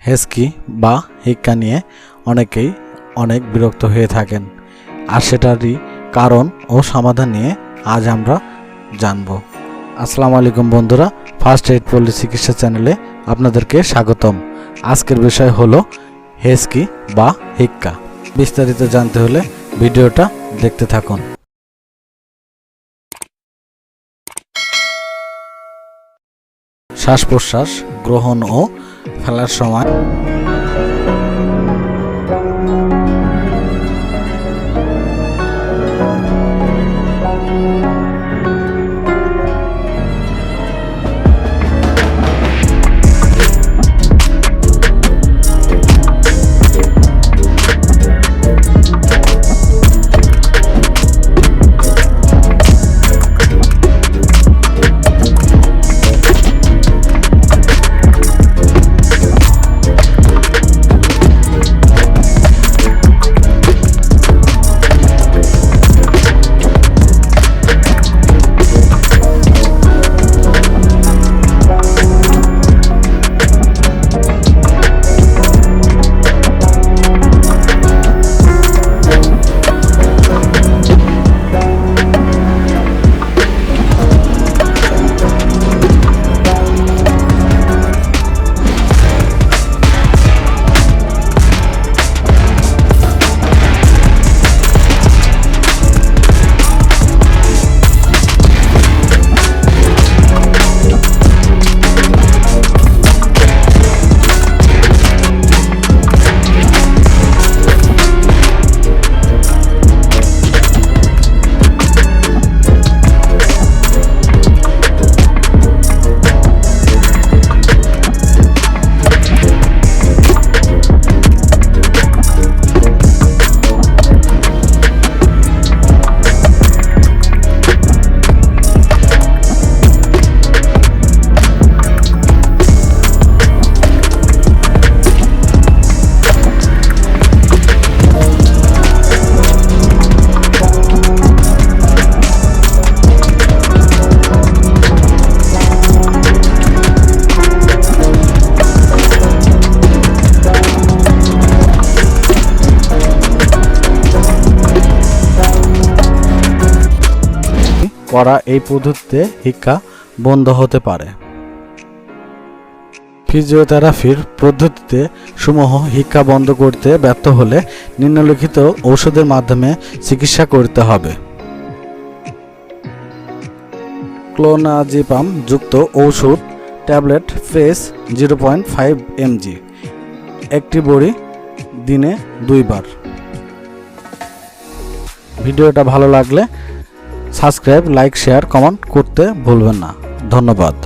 হেসকি বা হিক্কা নিয়ে অনেকেই অনেক বিরক্ত হয়ে থাকেন, আর সেটারই কারণ ও সমাধান নিয়ে আজ আমরা জানব। আসসালামু আলাইকুম বন্ধুরা, ফার্স্ট এইড পল্লী চিকিৎসা চ্যানেলে আপনাদেরকে স্বাগতম। আজকের বিষয় হলো হেসকি বা হিক্কা। বিস্তারিত জানতে হলে ভিডিওটা দেখতে থাকুন। শ্বাস প্রশ্বাস গ্রহণ ও ফেলার সময় করা এই পদ্ধতিতে হিক্কা বন্ধ হতে পারে। ফিজিওথেরাপির পদ্ধতিতে সমূহ হিক্কা বন্ধ করতে ব্যর্থ হলে নিম্নলিখিত ঔষধের মাধ্যমে চিকিৎসা করতে হবে। ক্লোনাজিপাম যুক্ত ঔষধ ট্যাবলেট ফ্রেশ 0.5 mg, একটি বড়ি দিনে 2 বার। ভিডিওটা ভালো লাগলে সাবস্ক্রাইব, লাইক, শেয়ার, কমেন্ট করতে ভুলবেন না। ধন্যবাদ।